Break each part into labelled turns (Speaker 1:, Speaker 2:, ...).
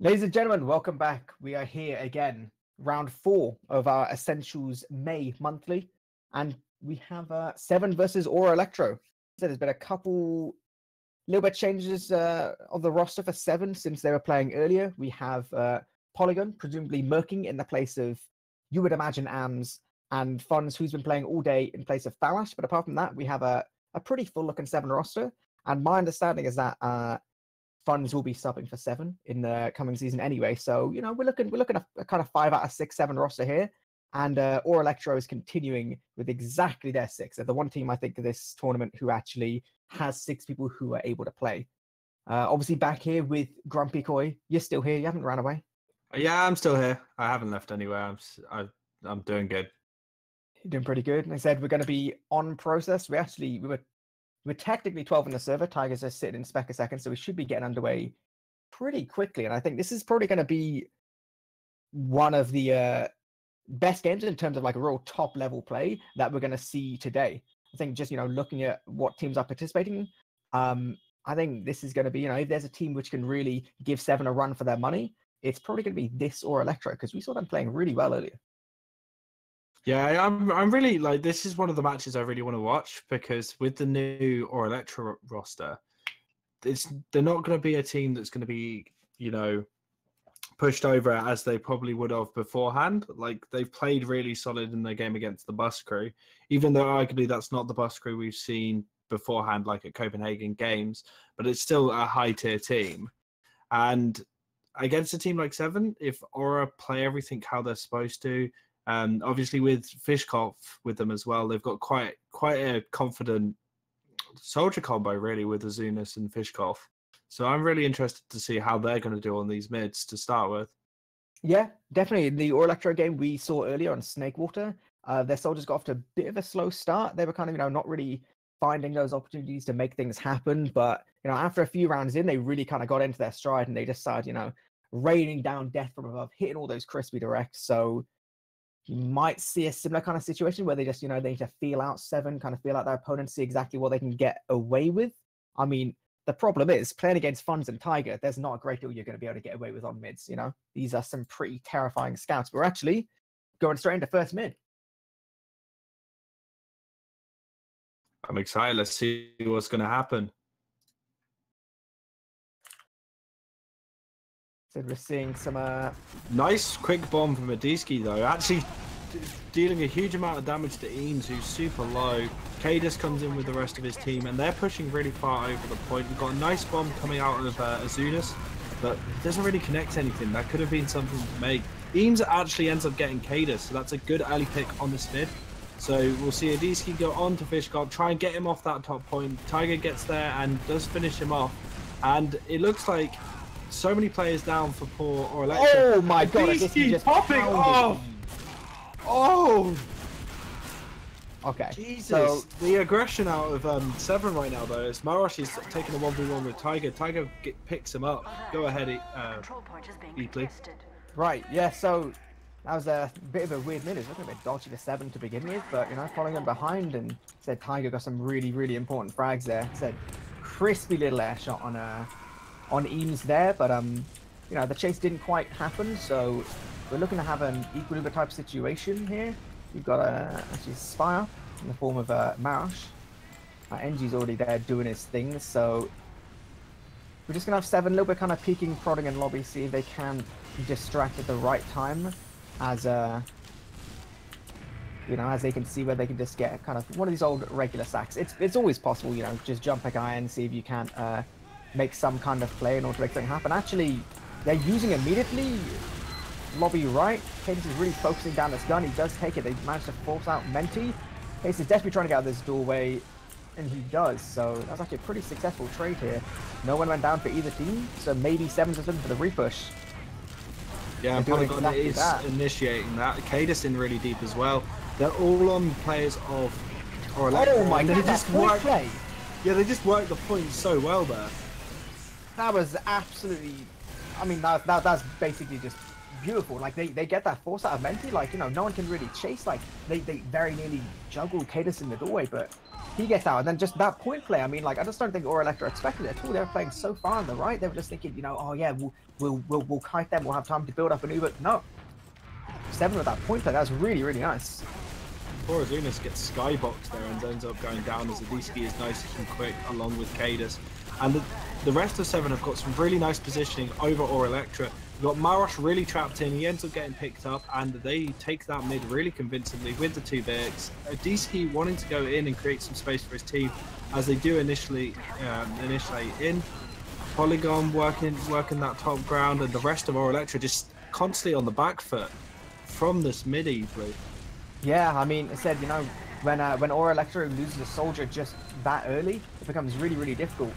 Speaker 1: Ladies and gentlemen, welcome back. We are here again, round 4 of our Essentials May monthly, and we have Se7en versus Elektro. So there's been a couple little bit changes of the roster for Se7en since they were playing earlier. We have Polygon, presumably murking in the place of, you would imagine, AMS, and Funds, who's been playing all day in place of Thalash. But apart from that, we have a pretty full-looking Se7en roster, and my understanding is that Funds will be subbing for Se7en in the coming season anyway. So, you know, we're looking at a kind of 5 out of 6 Se7en roster here. And Elektro is continuing with exactly their 6. They're the one team, I think, of this tournament who actually has 6 people who are able to play. Obviously back here with GrumpyKoi. You're still here. You haven't ran away.
Speaker 2: Yeah, I'm still here. I haven't left anywhere. I'm doing good.
Speaker 1: You're doing pretty good. Like I said, we're going to be on process. We're technically 12 in the server. Tigers are sitting in spec a second, so we should be getting underway pretty quickly. And I think this is probably going to be one of the best games in terms of like a real top level play that we're going to see today. I think just, you know, looking at what teams are participating, I think this is going to be, you know, if there's a team which can really give Se7en a run for their money, it's probably going to be this or Elektro, because we saw them playing really well earlier.
Speaker 2: Yeah, I'm really like, this is one of the matches I really want to watch, because with the new Elektro roster, they're not going to be a team that's going to be, you know, pushed over as they probably would have beforehand. Like, they've played really solid in their game against the bus crew, even though arguably that's not the bus crew we've seen beforehand, like at Copenhagen Games, but it's still a high tier team. And against a team like Se7en, if Aura play everything how they're supposed to, obviously with Fishkopf with them as well, they've got quite a confident soldier combo really with Azunas and Fishkopf. So I'm really interested to see how they're going to do on these mids to start with.
Speaker 1: Yeah, definitely. In the Elektro game we saw earlier on Snakewater, their soldiers got off to a bit of a slow start. They were kind of, you know, not really finding those opportunities to make things happen. But, you know, after a few rounds in, they really kind of got into their stride and they just started, you know, raining down death from above, hitting all those crispy directs. So you might see a similar kind of situation where they just, you know, they need to feel out Se7en, kind of feel out their opponents, see exactly what they can get away with. I mean, the problem is playing against Funds and Tiger, there's not a great deal you're going to be able to get away with on mids, you know? These are some pretty terrifying scouts. We're actually going straight into first mid.
Speaker 2: I'm excited. Let's see what's going to happen.
Speaker 1: So we're seeing some
Speaker 2: nice quick bomb from Adiski though, actually dealing a huge amount of damage to Eames, who's super low. Cadus comes in with the rest of his team and they're pushing really far over the point. We've got a nice bomb coming out of Azunas, but it doesn't really connect anything. That could have been something to make. Eames actually ends up getting Cadus, so that's a good early pick on this mid. So we'll see Adiski go on to Fishkopf, try and get him off that top point. Tiger gets there and does finish him off, and it looks like so many players down for poor Elektro.
Speaker 1: Oh my god,
Speaker 2: Adiski
Speaker 1: just
Speaker 2: popping off! Oh!
Speaker 1: Okay.
Speaker 2: Jesus.
Speaker 1: So
Speaker 2: the aggression out of Se7en right now, though, is Marosh is taking a 1v1 with Tiger. Tiger picks him up. Go ahead, eepily.
Speaker 1: Right, yeah, so that was a bit of a weird minute. It was a bit dodgy for Se7en to begin with, but, you know, following him behind, and said Tiger got some really, really important frags there. Said crispy little air shot on Eames there, but, you know, the chase didn't quite happen, so we're looking to have an equilibrium type situation here. We've got actually a Spire in the form of Marosh. NG's already there doing his thing, so we're just going to have Se7en a little bit kind of peeking, prodding in lobby, see if they can distract at the right time, as you know, as they can see where they can just get kind of one of these old regular sacks. It's always possible, you know, just jump a guy and see if you can't make some kind of play in order to make something happen. Actually, they're using immediately. Lobby right. Cadus is really focusing down this gun. He does take it. They managed to force out Menti. Cadus is desperately trying to get out of this doorway, and he does. So that's actually a pretty successful trade here. No one went down for either team, so maybe Se7en's just looking for the repush.
Speaker 2: Yeah, and Polygon is initiating that. Cadus in really deep as well. They're all on players of Elektro.
Speaker 1: Oh my god, just play.
Speaker 2: Yeah, they just worked the point so well there.
Speaker 1: That was absolutely, I mean, that's basically just beautiful. Like they get that force out of Menti. Like, you know, no one can really chase. Like they very nearly juggled Cadus in the doorway, but he gets out, and then just that point play. I mean, like, I just don't think Elektro expected it at all. They were playing so far on the right. They were just thinking, you know, oh yeah, we'll kite them. We'll have time to build up an Uber. No, Se7en with that point play. That was really, really nice.
Speaker 2: Poor Azunas gets skyboxed there and ends up going down as eepily is nice and quick along with Cadus. And the rest of Se7en have got some really nice positioning over Elektro. You've got Marosh really trapped in, he ends up getting picked up, and they take that mid really convincingly with the 2 bigs. eepily wanting to go in and create some space for his team, as they do initially in. Polygon working that top ground, and the rest of Elektro just constantly on the back foot from this mid eepily.
Speaker 1: Yeah, I mean, I said, you know, when Elektro loses a soldier just that early, it becomes really, really difficult.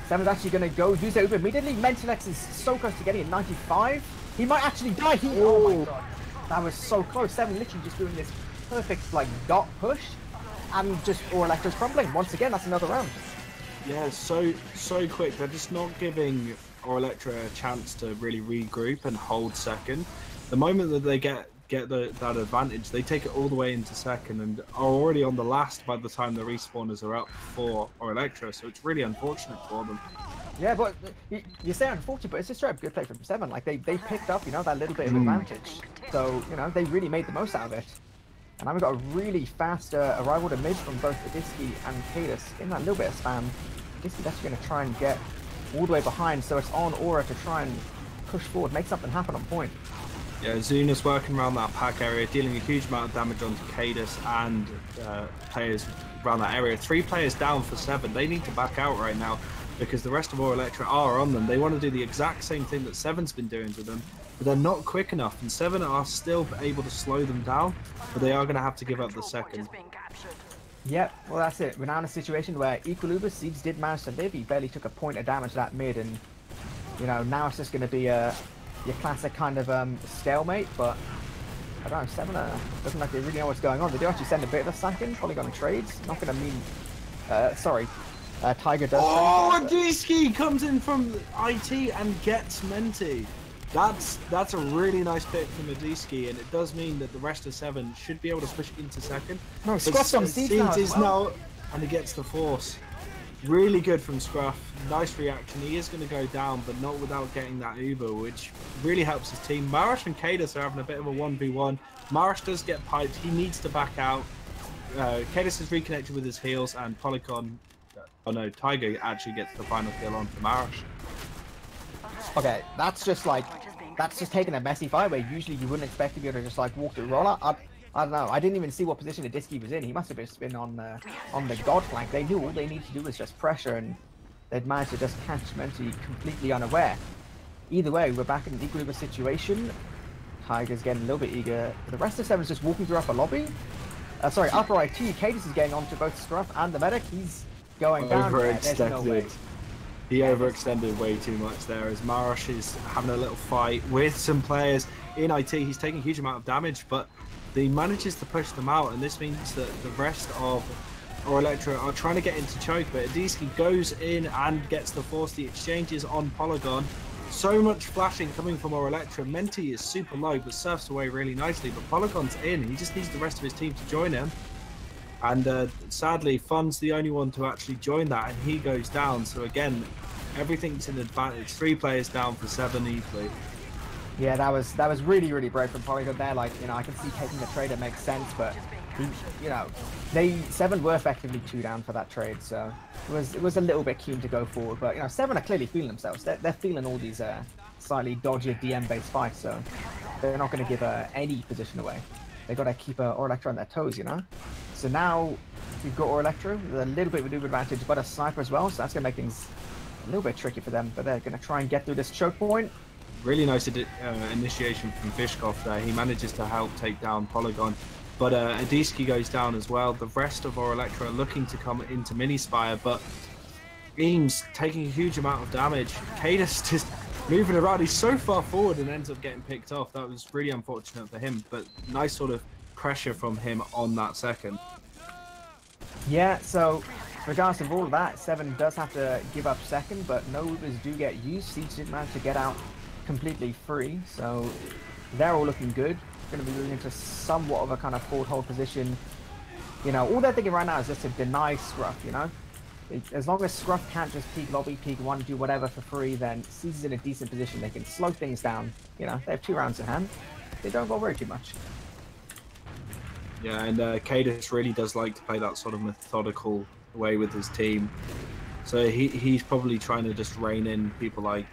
Speaker 1: Se7en's actually going to go use it Uber immediately. Mentilex is so close to getting it, 95. He might actually die. Oh my god, that was so close. Se7en literally just doing this perfect, like, dot push, and just Elektro's crumbling. Once again, that's another round.
Speaker 2: Yeah, so quick. They're just not giving Elektro a chance to really regroup and hold second. The moment that they get that advantage, they take it all the way into second and are already on the last by the time the respawners are up for Elektro, so it's really unfortunate for them.
Speaker 1: Yeah, but you say unfortunate, but it's just straight up good play from Se7en. Like, they picked up, you know, that little bit of advantage. So, you know, they really made the most out of it. And now we've got a really fast arrival to mid from both eepily and Cadus in that little bit of spam. eepily actually going to try and get all the way behind, so it's on Aura to try and push forward, make something happen on point.
Speaker 2: Yeah, Zuna's working around that pack area, dealing a huge amount of damage onto Cadus and players around that area. 3 players down for Se7en. They need to back out right now because the rest of Elektro are on them. They want to do the exact same thing that Se7en's been doing to them, but they're not quick enough, and Se7en are still able to slow them down, but they are going to have to give up the second.
Speaker 1: Yep, well that's it. We're now in a situation where Equilibus Seeds did manage to live. He barely took a point of damage that mid, and you know, now it's just going to be your classic kind of stalemate, but I don't know, Se7en doesn't like they really know what's going on. They do actually send a bit of a sack in, Polygon trades. Not going to mean, sorry, Tiger does.
Speaker 2: Oh, eepily comes in from IT and gets Menti. That's a really nice pick from eepily, and it does mean that the rest of Se7en should be able to push into second.
Speaker 1: No, Scruff's on Seeds now,
Speaker 2: and he gets the force. Really good from Scruff. Nice reaction. He is going to go down, but not without getting that Uber, which really helps his team. Marosh and Cadus are having a bit of a 1v1. Marosh does get piped. He needs to back out. Cadus is reconnected with his heals, and Polygon... Oh no, Tiger actually gets the final kill on for Marosh.
Speaker 1: Okay, that's just like... That's just taking a messy fight where usually you wouldn't expect to be able to just like walk through roller. I don't know. I didn't even see what position eepily was in. He must have just been on the god flank. They knew all they needed to do was just pressure, and they'd managed to just catch Menti completely unaware. Either way, we're back in an equilibrium situation. Tiger's getting a little bit eager. The rest of Se7en's just walking through upper lobby. Sorry, upper IT. Cadus is getting onto both Scruff and the medic. He's going down. There's no way.
Speaker 2: He overextended way too much there as Marosh is having a little fight with some players in IT. He's taking a huge amount of damage, but he manages to push them out, and this means that the rest of Elektro are trying to get into choke, but eepily goes in and gets the force. The exchanges on Polygon. So much flashing coming from Elektro. Menti is super low, but surfs away really nicely, but Polygon's in. He just needs the rest of his team to join him. And sadly, Fun's the only one to actually join that, and he goes down. So again, everything's an advantage. 3 players down for Se7en eepily.
Speaker 1: Yeah, that was really, really brave from Polygon there. Like, you know, I can see taking the trade, it makes sense, but you know, Se7en were effectively 2 down for that trade, so it was a little bit keen to go forward. But you know, Se7en are clearly feeling themselves. They're feeling all these slightly dodgy DM-based fights, so they're not going to give any position away. They got to keep Elektro on their toes, you know. So now we've got Elektro with a little bit of a new advantage, but a sniper as well. So that's going to make things a little bit tricky for them. But they're going to try and get through this choke point.
Speaker 2: Really nice initiation from Fishkoff there. He manages to help take down Polygon. But eepily goes down as well. The rest of Elektro are looking to come into Mini-Spire, but Eames taking a huge amount of damage. Cadus just moving around. He's so far forward and ends up getting picked off. That was really unfortunate for him, but nice sort of pressure from him on that second.
Speaker 1: Yeah, so regardless of all of that, Se7en does have to give up second, but no Ubers do get used. Siege didn't manage to get out completely free, so they're all looking good. Going to be moving into somewhat of a kind of forward hold position You know, all they're thinking right now is just to deny Scruff, you know? As long as Scruff can't just peek lobby, peek one, do whatever for free, then Seeds is in a decent position. They can slow things down. You know, they have 2 rounds in hand. They don't go worry too much.
Speaker 2: Yeah, and Cadus really does like to play that sort of methodical way with his team. So he's probably trying to just rein in people like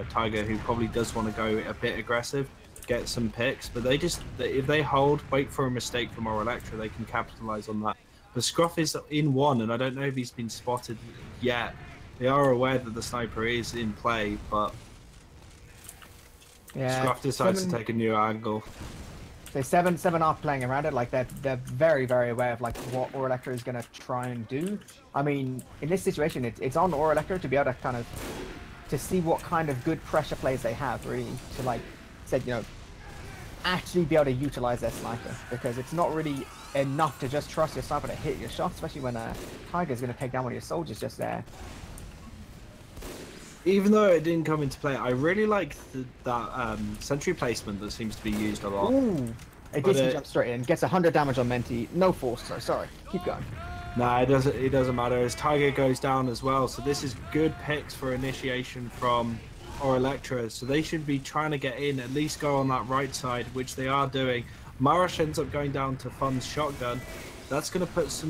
Speaker 2: Tiger, who probably does want to go a bit aggressive, get some picks, but if they hold, wait for a mistake from our Elektro, they can capitalize on that. But Scruff is in 1, and I don't know if he's been spotted yet. They are aware that the sniper is in play, but
Speaker 1: yeah,
Speaker 2: Scruff decides to take a new angle.
Speaker 1: So Se7en are playing around it, like they're very, very aware of like what Elektro is going to try and do. I mean, in this situation, it's on Elektro to be able to kind of to see what kind of good pressure plays they have, really, to like said, you know, actually be able to utilize their sniper, because it's not really enough to just trust your sniper to hit your shot, especially when Tiger's going to take down one of your soldiers just there.
Speaker 2: Even though it didn't come into play, I really like that sentry placement that seems to be used a lot.
Speaker 1: Ooh, it jumps straight in, gets 100 damage on Menti, no force, so sorry, keep going.
Speaker 2: Nah, it doesn't matter, as Tiger goes down as well, so this is good picks for initiation from our Elektro, so they should be trying to get in, at least go on that right side, which they are doing. Marash ends up going down to Fun's shotgun. That's going to put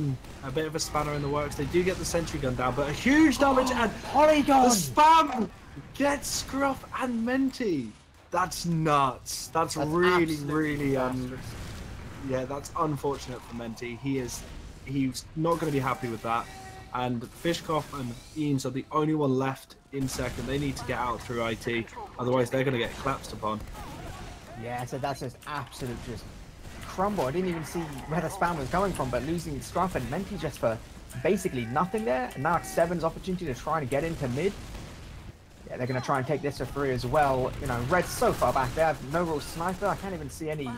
Speaker 2: a bit of a spanner in the works. They do get the sentry gun down, but a huge damage, and
Speaker 1: Polygon!
Speaker 2: The spam gets Scruff and Menti. That's nuts. That's really yeah, that's unfortunate for Menti. He's not going to be happy with that. And Fishkoff and Eames are the only one left in second. They need to get out through IT, otherwise they're going to get collapsed upon.
Speaker 1: Yeah, so that's just absolute crumble. I didn't even see where the spam was going from, but losing Scruff and Menti just for basically nothing there. And now it's Se7en's opportunity to try and get into mid. Yeah, they're going to try and take this for free as well. You know, Red's so far back. They have no real sniper. I can't even see any,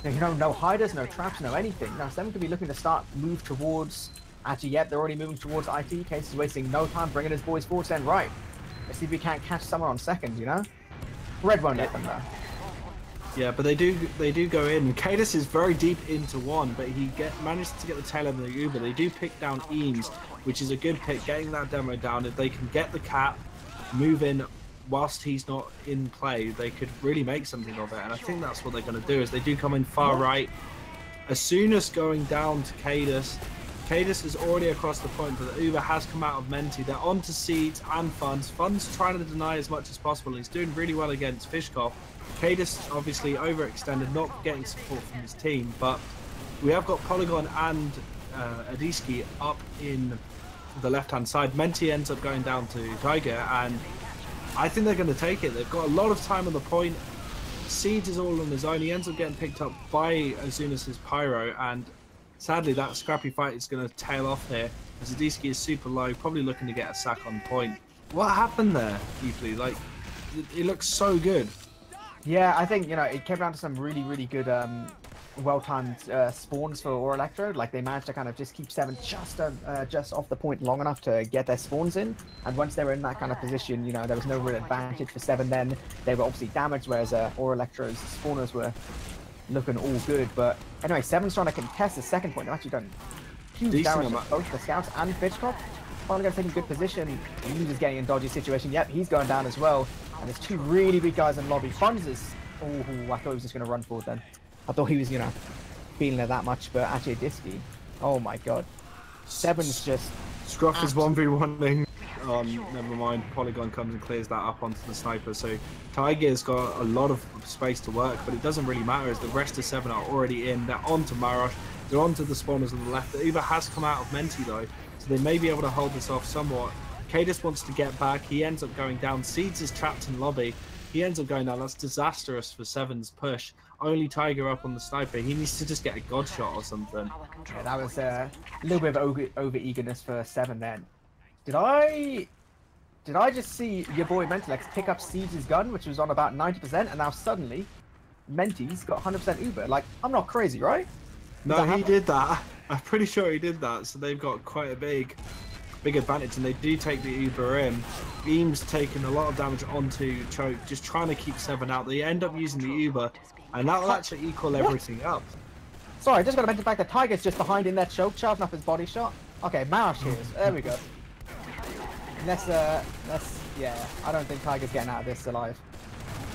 Speaker 1: you know, no hiders, no traps, no anything. Now, Se7en could be looking to move towards, actually, yep, they're already moving towards IT. Case is wasting no time, bringing his boys forward, then right. Let's see if we can't catch someone on second, you know? Red won't let them though.
Speaker 2: Yeah, but they do go in. Cadus is very deep into 1, but he manages to get the tail end of the Uber. They do pick down Eames, which is a good pick, getting that demo down. If they can get the cap, move in whilst he's not in play, they could really make something of it. And I think that's what they're going to do, is they do come in far right. As soon as going down to Cadus, Cadus is already across the point, but the Uber has come out of Menti. They're on to Seeds and Fun's. Fun's trying to deny as much as possible. He's doing really well against Fishkoff. Cadus obviously overextended, not getting support from his team, but we have got Polygon and Adiski up in the left-hand side. Menti ends up going down to Tiger, and I think they're going to take it. They've got a lot of time on the point. Seeds is all on his own. He ends up getting picked up by Azunas' Pyro, and sadly that scrappy fight is going to tail off here, as Adiski is super low, probably looking to get a sack on point. What happened there, eepily? Like, it looks so good.
Speaker 1: Yeah, I think, you know, it came down to some really, really good, well-timed spawns for Elektro. Like, they managed to kind of just keep Se7en just off the point long enough to get their spawns in. And once they were in that kind of position, you know, there was no real advantage for Se7en then. They were obviously damaged, whereas Elektro's spawners were looking all good. But anyway, Se7en's trying to contest the second point. They've actually done huge damage to both the scouts and Fishkoff. Finally going to take a good position. Eames is getting in a dodgy situation. Yep, he's going down as well. And there's 2 really big guys in lobby. Fun's is... Oh, I thought he was just going to run forward then. I thought he was, you know, feeling it that much, but actually Adiski. Oh my god. Se7en's just...
Speaker 2: Scruff is 1v1ing. Never mind. Polygon comes and clears that up onto the sniper. So Tiger's got a lot of space to work, but it doesn't really matter as the rest of Se7en are already in. They're onto Marash. They're onto the spawners on the left. The Uber has come out of Menti though, so they may be able to hold this off somewhat. Cadus wants to get back. He ends up going down. Seeds is trapped in lobby. He ends up going down. That's disastrous for Se7en's push. Only Tiger up on the sniper. He needs to just get a god shot or something.
Speaker 1: Yeah, that was a little bit of over eagerness for Se7en then. Did I just see your boy Mentilex pick up Seeds' gun, which was on about 90%, and now suddenly Menti's got 100% Uber? Like, I'm not crazy, right?
Speaker 2: No, he did that. I'm pretty sure he did that. So they've got quite a big advantage, and they do take the Uber in. Eames taking a lot of damage onto Choke, just trying to keep Se7en out. They end up using the Uber, and that will actually equal everything up.
Speaker 1: Sorry, I just got to mention the fact that Tiger's just behind in that choke, charging up his body shot. Okay, Marash heals. There we go. Yeah, I don't think Tiger's getting out of this alive.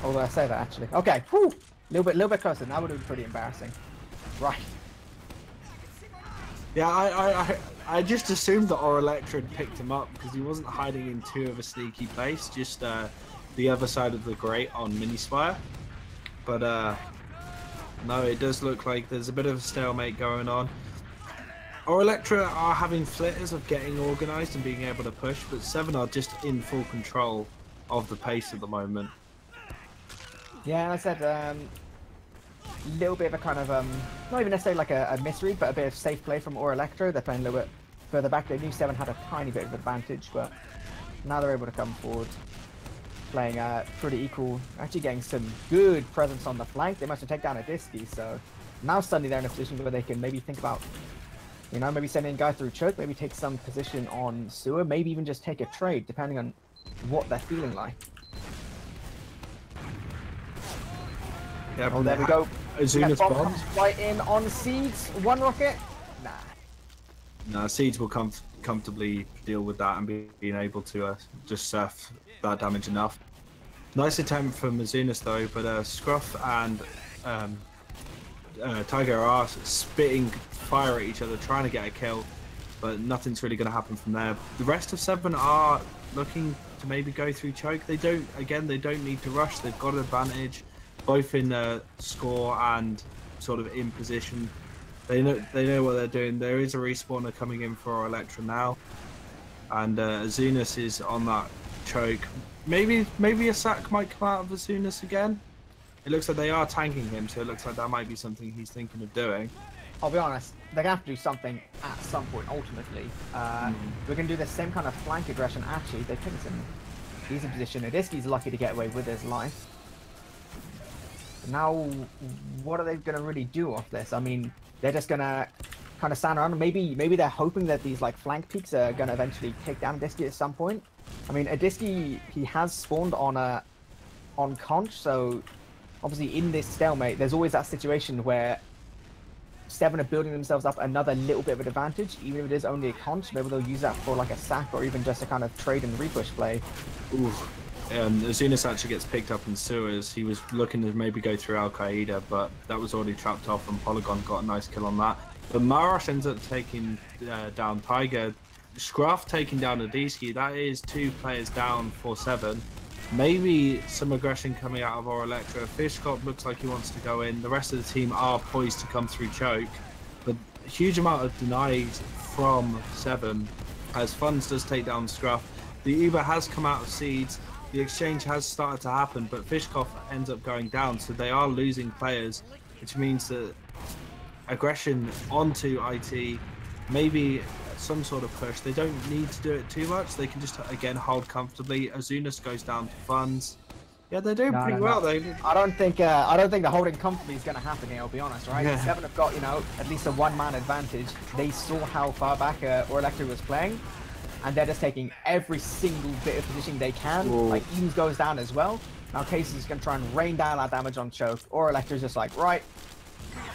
Speaker 1: Although I say that actually. Okay, whew. Little bit closer. That would have been pretty embarrassing. Right.
Speaker 2: Yeah, I just assumed that Elektro had picked him up because he wasn't hiding in too of a sneaky place, just the other side of the grate on Minispire. But no, it does look like there's a bit of a stalemate going on. Elektro are having flitters of getting organised and being able to push, but Se7en are just in full control of the pace at the moment.
Speaker 1: Yeah, like I said, little bit of a kind of not even necessarily like a misread, but a bit of safe play from Elektro. They're playing a little bit further back. They knew Se7en had a tiny bit of advantage, but now they're able to come forward, playing pretty equal. Actually getting some good presence on the flank. They must have taken down a Disky, so now suddenly they're in a position where they can maybe think about, you know, maybe sending a guy through choke, maybe take some position on sewer, maybe even just take a trade, depending on what they're feeling like.
Speaker 2: Yeah,
Speaker 1: oh, there we go.
Speaker 2: Azuna's bomb
Speaker 1: comes right in on Seeds. One rocket. Nah.
Speaker 2: No, Seeds will comfortably deal with that and being able to just surf that damage enough. Nice attempt from Azunas though, but Scruff and Tiger are spitting fire at each other, trying to get a kill, but nothing's really going to happen from there. The rest of Se7en are looking to maybe go through choke. They don't need to rush. They've got an advantage, both in score and sort of in position. They know what they're doing. There is a respawner coming in for Elektro now, and Azunas is on that choke. Maybe a sack might come out of Azunas again. It looks like they are tanking him, so it looks like that might be something he's thinking of doing.
Speaker 1: I'll be honest, they're going to have to do something at some point, ultimately. We're going to do the same kind of flank aggression. Actually, they're putting some decent position. Adisky's lucky to get away with his life. Now, what are they going to really do off this? I mean, they're just going to kind of stand around. Maybe they're hoping that these like flank peaks are going to eventually take down Adisky at some point. I mean, Adisky, he has spawned on Conch, so obviously in this stalemate, there's always that situation where Se7en are building themselves up another little bit of an advantage, even if it is only a Conch. Maybe they'll use that for like a sack or even just a kind of trade and repush play.
Speaker 2: Ooh. Azunas actually gets picked up in sewers. He was looking to maybe go through Al Qaeda, but that was already trapped off, and Polygon got a nice kill on that. But Marash ends up taking down Tiger. Scruff taking down Adisky. That is 2 players down for Se7en. Maybe some aggression coming out of Elektro. Fishcop looks like he wants to go in. The rest of the team are poised to come through choke, but a huge amount of denies from Se7en as Funds does take down Scruff. The Uber has come out of Seeds. The exchange has started to happen, but Fishkoff ends up going down, so they are losing players, which means that aggression onto IT, maybe some sort of push. They don't need to do it too much. They can just, again, hold comfortably. Azunas goes down to Funds. Yeah, they're doing pretty well, though.
Speaker 1: I don't think the holding comfortably is going to happen here, I'll be honest, right? Yeah. Se7en have got, you know, at least a one-man advantage. They saw how far back Elektro was playing, and they're just taking every single bit of positioning they can. Whoa. Like, Eames goes down as well. Now Casey's going to try and rain down that damage on choke. Elektro's just like, right,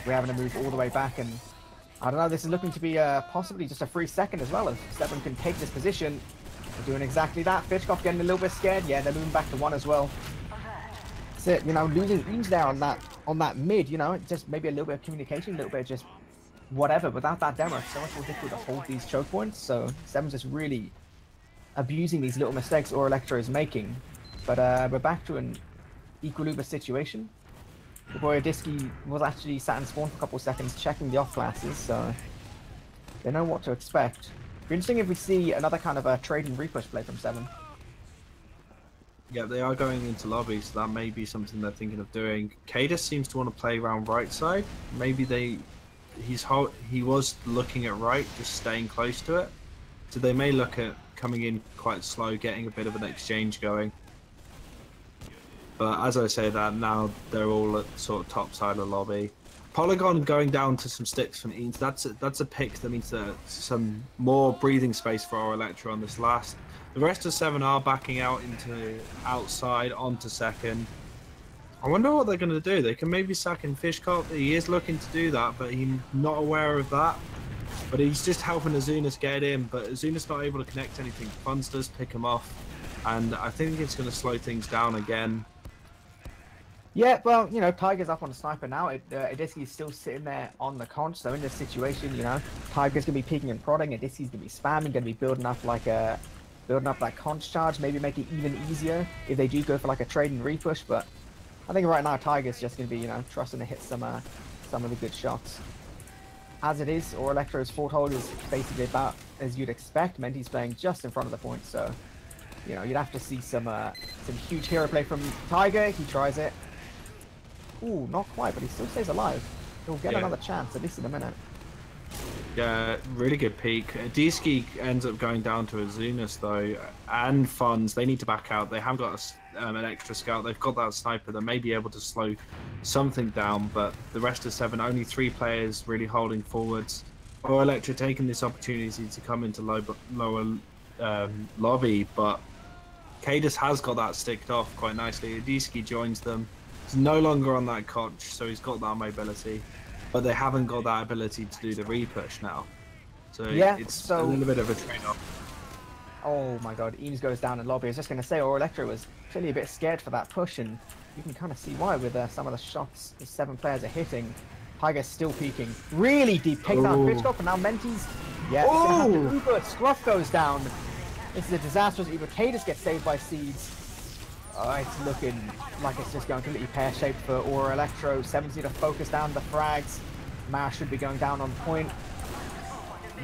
Speaker 1: we're having to move all the way back. And I don't know, this is looking to be possibly just a free second as well. If Se7en can take this position, they're doing exactly that. Fishkoff getting a little bit scared. Yeah, they're moving back to 1 as well. That's it, you know, losing Eames there on that mid, you know, just maybe a little bit of communication, a little bit of just whatever. Without that demo, it's so much more difficult to hold these choke points. So Se7en's just really abusing these little mistakes Elektro is making. But we're back to an equilibrium situation. The boy Adisky was actually sat in spawn for a couple of seconds checking the off classes, so they know what to expect. Be interesting if we see another kind of a trade and repush play from Se7en.
Speaker 2: Yeah, they are going into lobby, so that may be something they're thinking of doing. Cadus seems to want to play around right side. Maybe he was looking at right, just staying close to it. So they may look at coming in quite slow, getting a bit of an exchange going. But as I say that, now they're all at sort of top side of the lobby. Polygon going down to some sticks from Eames. That's a pick that means some more breathing space for our Elektro on this last. The rest of Se7en are backing out into outside onto second. I wonder what they're going to do. They can maybe sack in Fishcop. He is looking to do that, but he's not aware of that. But he's just helping Azunas get in. But Azunas not able to connect anything. Funds does pick him off. And I think it's going to slow things down again.
Speaker 1: Yeah, well, you know, Tiger's up on a sniper now. Edisi's still sitting there on the conch. So in this situation, you know, Tiger's going to be peeking and prodding. Edisi's going to be spamming, going to be building up like a... building up that conch charge, maybe make it even easier if they do go for like a trade and repush, but I think right now Tiger's just going to be, you know, trusting to hit some of the good shots. As it is, or Elektro's foothold is basically about as you'd expect. Menti's playing just in front of the point, so, you know, you'd have to see some huge hero play from Tiger. He tries it. Ooh, not quite, but he still stays alive. He'll get another chance, at least in a minute.
Speaker 2: Yeah, really good peek. Diski ends up going down to Azunas though, and Funds. They need to back out. They haven't got an extra scout. They've got that sniper that may be able to slow something down, but the rest of Seven, only 3 players really holding forwards. Or Elektro taking this opportunity to come into lower lobby, but Cadus has got that sticked off quite nicely. Diski joins them. He's no longer on that conch, so he's got that mobility. But they haven't got that ability to do the repush now. So yeah, it's a little bit of a trade-off.
Speaker 1: Oh my god, Eames goes down in lobby. I was just going to say, or Elektro was clearly a bit scared for that push, and you can kind of see why with some of the shots the 7 players are hitting. Tiger's still peeking. Really deep takedown Fishcop, and now Menti's... Yeah, it's going to have to Uber. Scruff goes down. This is a disastrous Uber. Cadus gets saved by Seeds. It's looking like it's just going completely pear-shaped for Aura Elektro. 7's need to focus down the frags. Mara should be going down on point.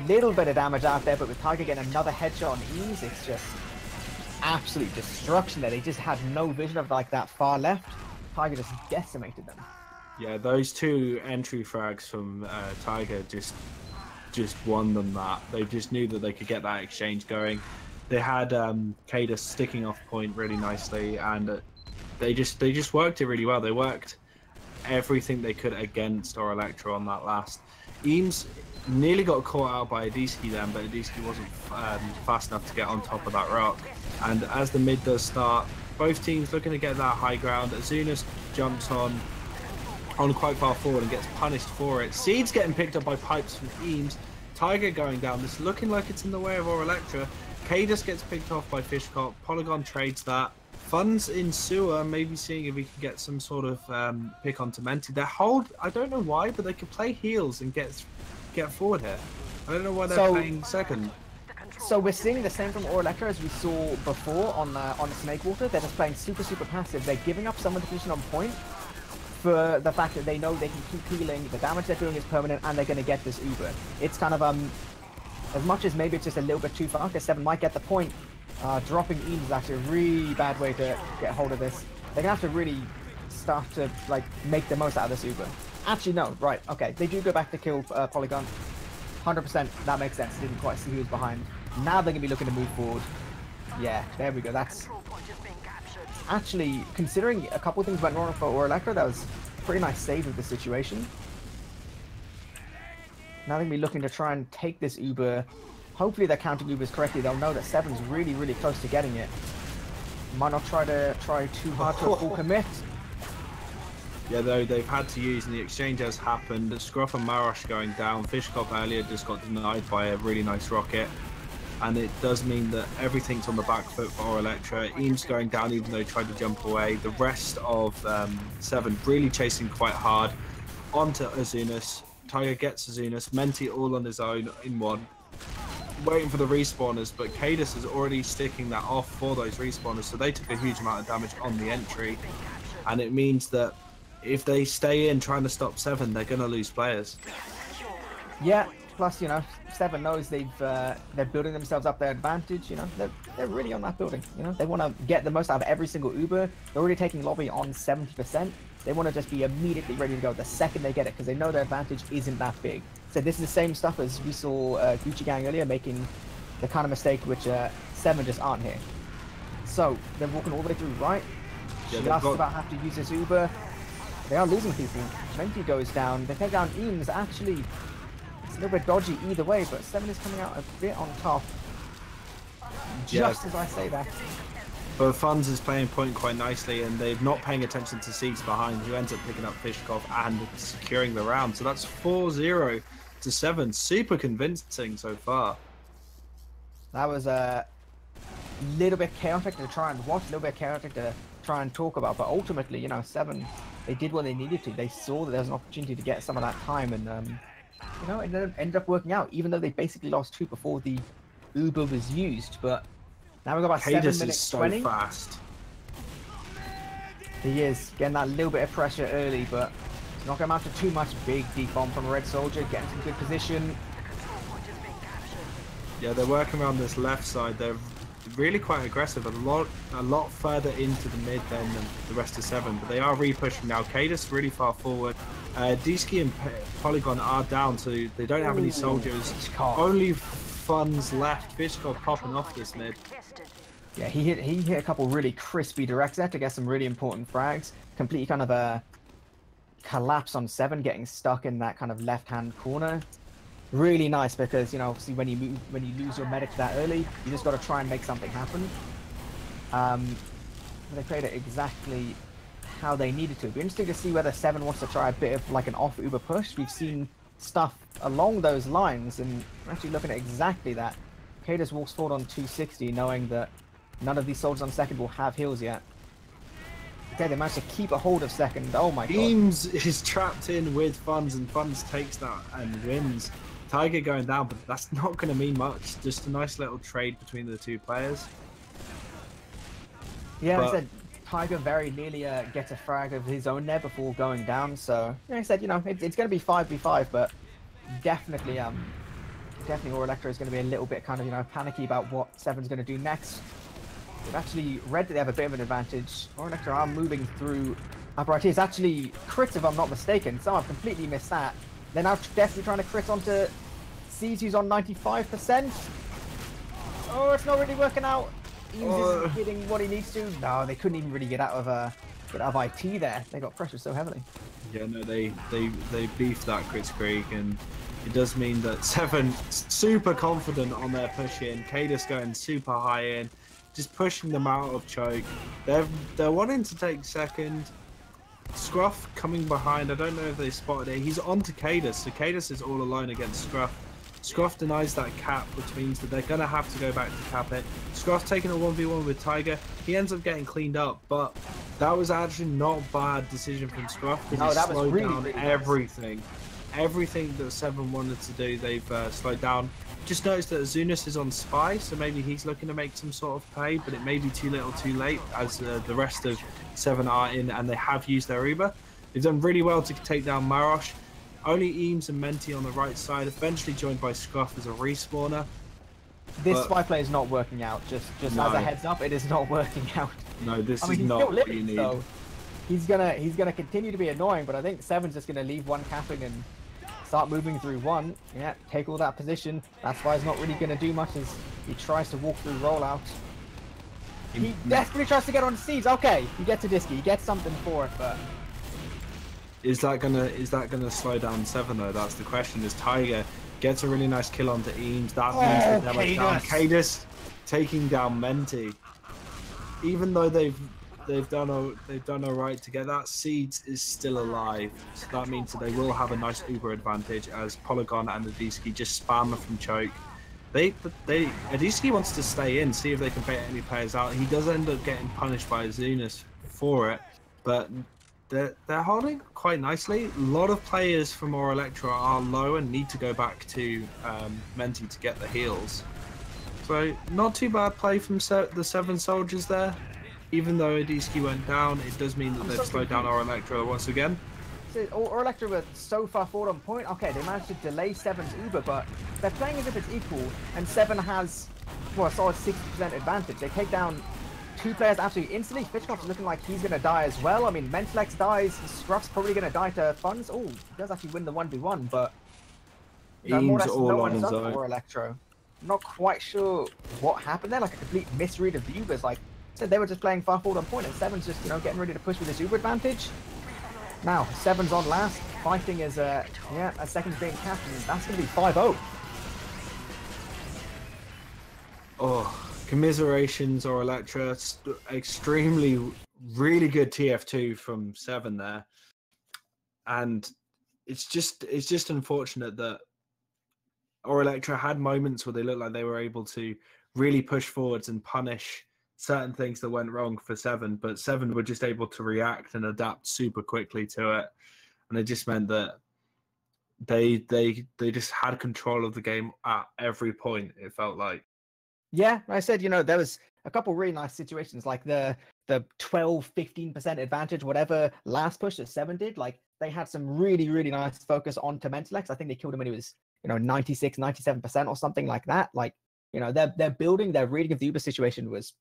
Speaker 1: Little bit of damage out there, but with Tiger getting another headshot on Eames, it's just absolute destruction there. They just had no vision of like that far left. Tiger just decimated them.
Speaker 2: Yeah, those 2 entry frags from Tiger just won them that. They just knew that they could get that exchange going. They had Cadus sticking off point really nicely, and they just worked it really well. They worked everything they could against or Elektro on that last. Eames nearly got caught out by Adiski then, but Adiski wasn't fast enough to get on top of that rock. And as the mid does start, both teams looking to get that high ground. Azunas jumps on quite far forward and gets punished for it. Seeds getting picked up by pipes from Eames. Tiger going down. This looking like it's in the way of Aura Elektro. Cadus gets picked off by Fishcop. Polygon trades that. Funds in sewer, maybe seeing if he can get some sort of pick onto Menti. Their hold, I don't know why, but they could play heals and get forward here. I don't know why they're playing second.
Speaker 1: So we're seeing the same from Aura Elektro as we saw before on Snake Water. They're just playing super passive. They're giving up some of the position on point for the fact that they know they can keep healing. The damage they're doing is permanent, and they're going to get this Uber. It's kind of as much as maybe it's just a little bit too far, because 7 might get the point. Dropping Eames is actually a really bad way to get hold of this. They're gonna have to really start to like make the most out of this Uber. Actually, no, right, okay. They do go back to kill Polygon. 100%, that makes sense. Didn't quite see who was behind. Now they're gonna be looking to move forward. Yeah, there we go. That's actually, considering a couple of things went wrong for Aura Elektro, that was a pretty nice save of the situation. Now they're gonna be looking to try and take this Uber. Hopefully they're counting Ubers correctly. They'll know that 7's really close to getting it. Might not try too hard to a full commit.
Speaker 2: Yeah, though they've had to use, and the exchange has happened. Scruff and Marosh going down. Fishcop earlier just got denied by a really nice rocket. And it does mean that everything's on the back foot for Aura Elektro. Eames going down even though he tried to jump away. The rest of 7 really chasing quite hard onto Azunas. Tiger gets Azunas. Menti all on his own in one. Waiting for the respawners, but Cadus is already sticking that off for those respawners, so they took a huge amount of damage on the entry, and it means that if they stay in trying to stop 7, they're going to lose players.
Speaker 1: Yeah, plus, you know, 7 knows they're building themselves up their advantage, you know, they're really on that building, you know, they want to get the most out of every single Uber. They're already taking lobby on 70%. They want to just be immediately ready to go the second they get it, because they know their advantage isn't that big. So this is the same stuff as we saw Gucci Gang earlier, making the kind of mistake which 7 just aren't here. So they're walking all the way through right. Yeah, just about have to use this Uber. They are losing people. Menti goes down. They take down Eames. Actually, it's a little bit dodgy either way, but 7 is coming out a bit on top. Just as I say that.
Speaker 2: But Funds is playing point quite nicely, and they're not paying attention to Seeds behind, who ends up picking up Fishkov and securing the round. So that's 4-0 to 7. Super convincing so far.
Speaker 1: That was a little bit chaotic to try and watch, a little bit chaotic to try and talk about, but ultimately, you know, 7, they did what they needed to. They saw that there was an opportunity to get some of that time, and you know, it ended up working out, even though they basically lost 2 before the Uber was used. But now we've got about 7
Speaker 2: Cadus
Speaker 1: minutes
Speaker 2: is so
Speaker 1: 20.
Speaker 2: fast.
Speaker 1: He is getting that little bit of pressure early, but it's not going to amount to too much. Big deep bomb from a Red Soldier, getting some good position.
Speaker 2: Yeah, they're working around this left side. They're really quite aggressive, a lot further into the mid than the rest of 7, but they are re-pushing now. Cadus really far forward. Disky and Polygon are down, so they don't have any soldiers. Only Funds left. Fishkov popping off this mid.
Speaker 1: Yeah, he hit a couple really crispy directs there to get some really important frags. Completely kind of a collapse on 7, getting stuck in that kind of left-hand corner. Really nice, because, you know, obviously when you lose your medic that early, you just got to try and make something happen. They played it exactly how they needed to. It'd be interesting to see whether 7 wants to try a bit of like an off Uber push. We've seen stuff along those lines, and we're actually looking at exactly that. Cadus walks forward on 260, knowing that none of these soldiers on second will have heals yet. Okay, they managed to keep a hold of second. Oh my god.
Speaker 2: Eames is trapped in with Funds, and Funds takes that and wins. Tiger going down, but that's not going to mean much. Just a nice little trade between the 2 players.
Speaker 1: Yeah, I said Tiger very nearly gets a frag of his own there before going down. So yeah, I said, you know, it's going to be 5v5, but definitely, definitely Elektro is going to be a little bit kind of, you know, panicky about what 7's going to do next. They've actually read that they have a bit of an advantage. Elektro are moving through upper right here. It's actually crits, if I'm not mistaken. So I've completely missed that. They're now definitely trying to crit onto Seeds, who's on 95%. Oh, it's not really working out. Eames isn't getting what he needs to. No, they couldn't even really get out of IT there. They got pressured so heavily.
Speaker 2: Yeah, no, they beefed that crit streak, and it does mean that 7 super confident on their push in. Cadus going super high in, just pushing them out of choke. They're wanting to take second. Scruff coming behind. I don't know if they spotted it. He's onto Cadus, so Cadus is all alone against Scruff. Scruff denies that cap, which means that they're going to have to go back to cap it. Scruff taking a 1v1 with Tiger. He ends up getting cleaned up, but that was actually not a bad decision from Scruff, because he slowed down everything. Everything that 7 wanted to do, they've slowed down. Just noticed that Azunis is on Spy, so maybe he's looking to make some sort of play, but it may be too little too late, as the rest of 7 are in, and they have used their Uber. They've done really well to take down Marosh. Only Eames and Menti on the right side, eventually joined by Scruff as a respawner.
Speaker 1: This Spy play is not working out, just as a heads up, it is not working out.
Speaker 2: No, this is not what you need.
Speaker 1: So he's gonna continue to be annoying, but I think 7's just gonna leave 1 capping and start moving through 1. Yeah, take all that position. That's why he's not really going to do much as he tries to walk through rollout. He desperately tries to get on Seeds. Okay, he gets a Disky. He gets something for it, but
Speaker 2: is that gonna slow down 7 though? That's the question. As Tiger gets a really nice kill onto Eames, that means that they're like down. Cadus taking down Menti. Even though they've done all right to get that, Seeds is still alive, so that means that they will have a nice Uber advantage as Polygon and Adisky just spam from choke. Adisky wants to stay in, see if they can bait any players out. He does end up getting punished by Azunis for it, but they're holding quite nicely. A lot of players from Elektro are low and need to go back to Menti to get the heals. So not too bad play from the 7 soldiers there. Even though Adisky went down, it does mean that they've slowed down Elektro once again.
Speaker 1: So Elektro were so far forward on point. Okay, they managed to delay 7's Uber, but they're playing as if it's equal, and 7 has, well, a solid 60% advantage. They take down 2 players absolutely instantly. Fishkov's looking like he's going to die as well. I mean, Mentlex dies, Scruff's probably going to die to Funds. Oh, he does actually win the 1v1, but
Speaker 2: Eames all on his own.
Speaker 1: Elektro. I'm not quite sure what happened there, like a complete misread of the Ubers. Like, so they were just playing far forward on point, and 7's just, you know, getting ready to push with his Uber advantage. Now, 7's on last, fighting as a second's being captain. That's going to be 5-0.
Speaker 2: Oh, commiserations or Electra. Extremely, really good TF2 from Se7en there. And it's just unfortunate that Electra had moments where they looked like they were able to really push forwards and punish certain things that went wrong for Se7en, but Se7en were just able to react and adapt super quickly to it. And it just meant that they just had control of the game at every point, it felt like.
Speaker 1: Yeah, I said, there was a couple really nice situations, like the 12-15% advantage, whatever last push that Se7en did. Like, they had some really, really nice focus onto Mentalex. I think they killed him when he was, 96, 97% or something like that. Like, their building, their reading of the Uber situation was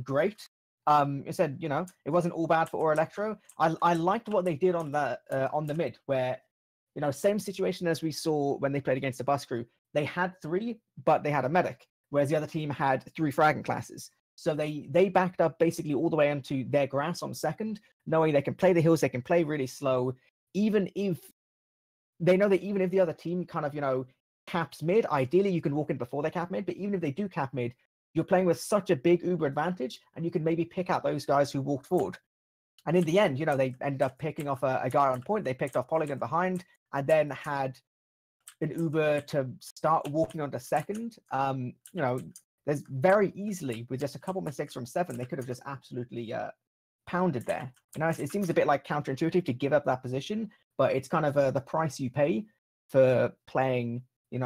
Speaker 1: great. I said, it wasn't all bad for Elektro. I liked what they did on the mid, where, same situation as we saw when they played against the bus crew. They had 3, but they had a medic, whereas the other team had 3 fragging classes. So they backed up basically all the way into their grass on second, knowing they can play the hills, they can play really slow, even if they know that even if the other team kind of, caps mid, ideally you can walk in before they cap mid, but even if they do cap mid, you're playing with such a big Uber advantage, and you can maybe pick out those guys who walked forward. And in the end, they ended up picking off a guy on point. They picked off Polygon behind, and then had an Uber to start walking onto second. There's very easily, with just a couple mistakes from Se7en, they could have just absolutely pounded there. It seems a bit like counterintuitive to give up that position, but it's kind of the price you pay for playing,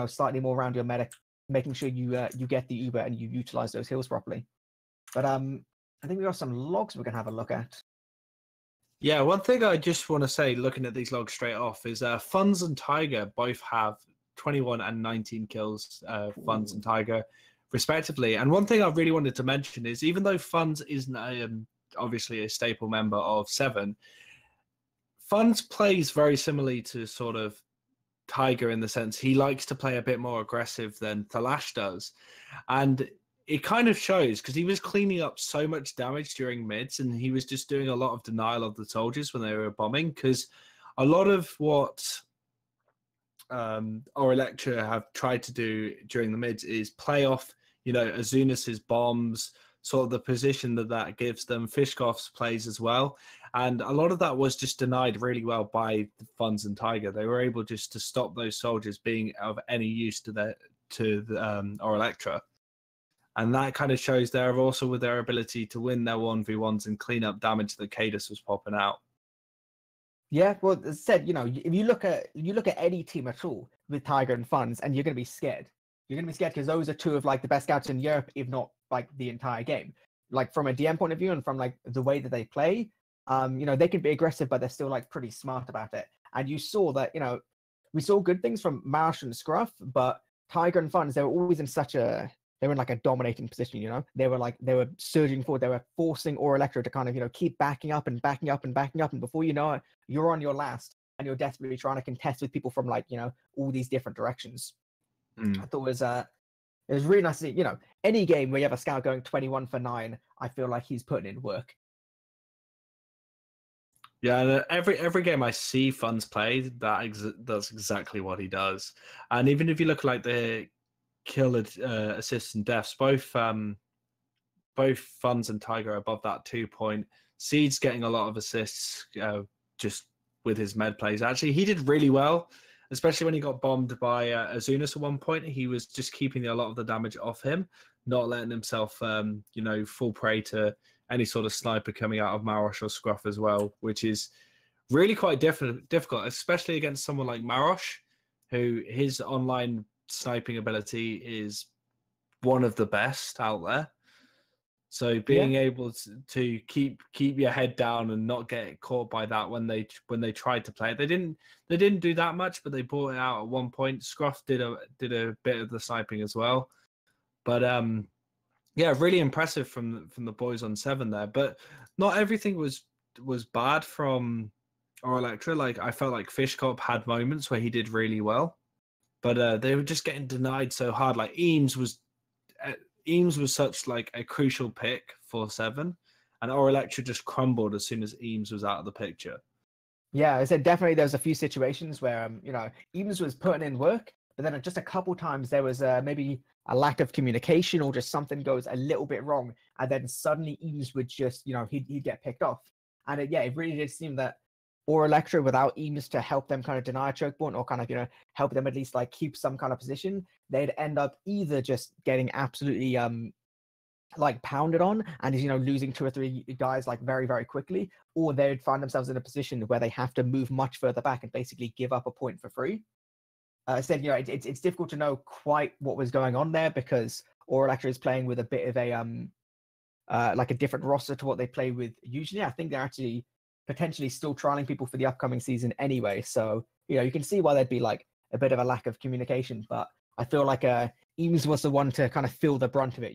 Speaker 1: slightly more around your medic, making sure you get the Uber and you utilize those hills properly. But I think we got some logs we're gonna have a look at.
Speaker 2: Yeah, one thing I just want to say, looking at these logs straight off, is Funds and Tiger both have 21 and 19 kills, Funds and Tiger, respectively. And one thing I really wanted to mention is, even though Funds isn't obviously a staple member of Se7en, Funds plays very similarly to sort of Tiger, in the sense he likes to play a bit more aggressive than Thalash does. And it kind of shows, because he was cleaning up so much damage during mids, and he was just doing a lot of denial of the soldiers when they were bombing, because a lot of what Elektro have tried to do during the mids is play off, Azunas's bombs, sort of the position that gives them, Fishkoff's plays as well. And a lot of that was just denied really well by the Funds and Tiger. They were able just to stop those soldiers being of any use to the Elektro. And that kind of shows there also with their ability to win their 1v1s and clean up damage that Cadus was popping out.
Speaker 1: Yeah, well, as I said, if you look at any team at all with Tiger and Funds, and you're going to be scared. You're going to be scared because those are 2 of like the best scouts in Europe, if not like the entire game. Like from a DM point of view and from like the way that they play, they can be aggressive, but they're still like pretty smart about it. And you saw that, we saw good things from Marsh and Scruff, but Tiger and Funds, they were always in they were in like a dominating position, They were surging forward. They were forcing Elektro to kind of, keep backing up and backing up and backing up. And before you know it, you're on your last and you're desperately trying to contest with people from like, all these different directions. I thought it was really nice to see, any game where you have a scout going 21 for 9, I feel like he's putting in work.
Speaker 2: Yeah, every game I see Funds play, that's exactly what he does. And even if you look like the kill assists and deaths, both Funds and Tiger are above that 2 point. Seed's getting a lot of assists just with his med plays. Actually, he did really well, especially when he got bombed by Azunas at one point. He was just keeping a lot of the damage off him, not letting himself, fall prey to any sort of sniper coming out of Marosh or Scruff as well, which is really quite difficult, especially against someone like Marosh, who his online sniping ability is one of the best out there. So being able to keep your head down and not get caught by that when they tried to play it, they didn't do that much, but they brought it out at one point. Scruff did a bit of the sniping as well, but really impressive from the boys on Se7en there. But not everything was bad from Elektro. Like, I felt like Fishkop had moments where he did really well, but they were just getting denied so hard. Like Eames was such like a crucial pick for Se7en, and Elektro just crumbled as soon as Eames was out of the picture.
Speaker 1: Yeah, I said definitely there's a few situations where Eames was putting in work, But then just a couple times there was maybe a lack of communication or just something goes a little bit wrong, and then suddenly Eames would just, he'd get picked off. And it really did seem that or Elektro without Eames to help them kind of deny a choke point or kind of, help them at least like keep some kind of position, they'd end up either just getting absolutely like pounded on and losing 2 or 3 guys like very, very quickly, or they'd find themselves in a position where they have to move much further back and basically give up a point for free. It's difficult to know quite what was going on there because Elektro is playing with a bit of a like a different roster to what they play with usually. I think they're actually potentially still trialing people for the upcoming season anyway. So, you can see why there'd be like a bit of a lack of communication, but I feel like Eames was the one to kind of feel the brunt of it,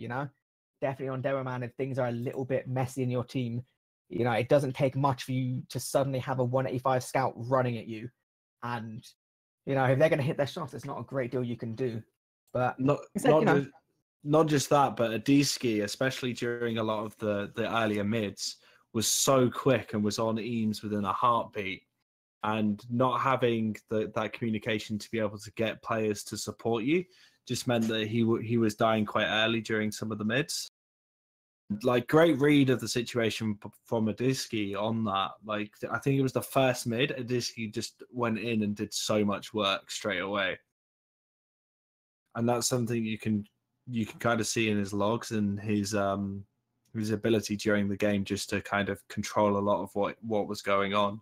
Speaker 1: Definitely on Demo Man, if things are a little bit messy in your team, it doesn't take much for you to suddenly have a 185 scout running at you. And, if they're going to hit their shots, it's not a great deal you can do. But
Speaker 2: not just that, but Adiski, especially during a lot of the earlier mids, was so quick and was on Eames within a heartbeat. And not having that communication to be able to get players to support you just meant that he was dying quite early during some of the mids. Like, great read of the situation from Adiski on that. Like, I think it was the first mid, Adiski just went in and did so much work straight away. And that's something you can kind of see in his logs and his ability during the game just to kind of control a lot of what was going on.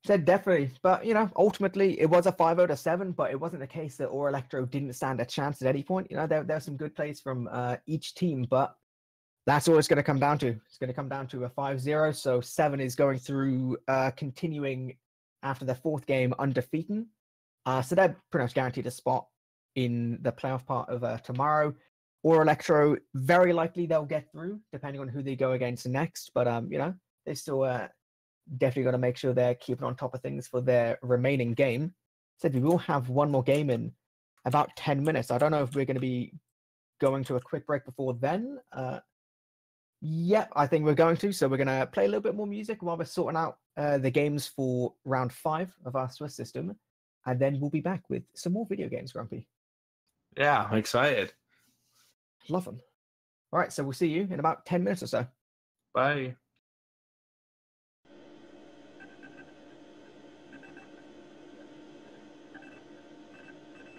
Speaker 1: Said definitely, but ultimately it was a 5-0-7, but it wasn't the case that Elektro didn't stand a chance at any point. There were some good plays from each team, but that's all it's going to come down to. It's going to come down to a 5-0. So Se7en is going through, continuing after their 4th game undefeated. So they're pretty much guaranteed a spot in the playoff part of tomorrow. Elektro, very likely they'll get through, depending on who they go against next. But they still definitely got to make sure they're keeping on top of things for their remaining game. Said we will have one more game in about 10 minutes. I don't know if we're going to be going to a quick break before then. Yep, I think we're going to. So we're going to play a little bit more music while we're sorting out the games for round 5 of our Swiss system. And then we'll be back with some more video games, Grumpy.
Speaker 2: Yeah, I'm excited.
Speaker 1: Love them. All right, so we'll see you in about 10 minutes or so.
Speaker 2: Bye.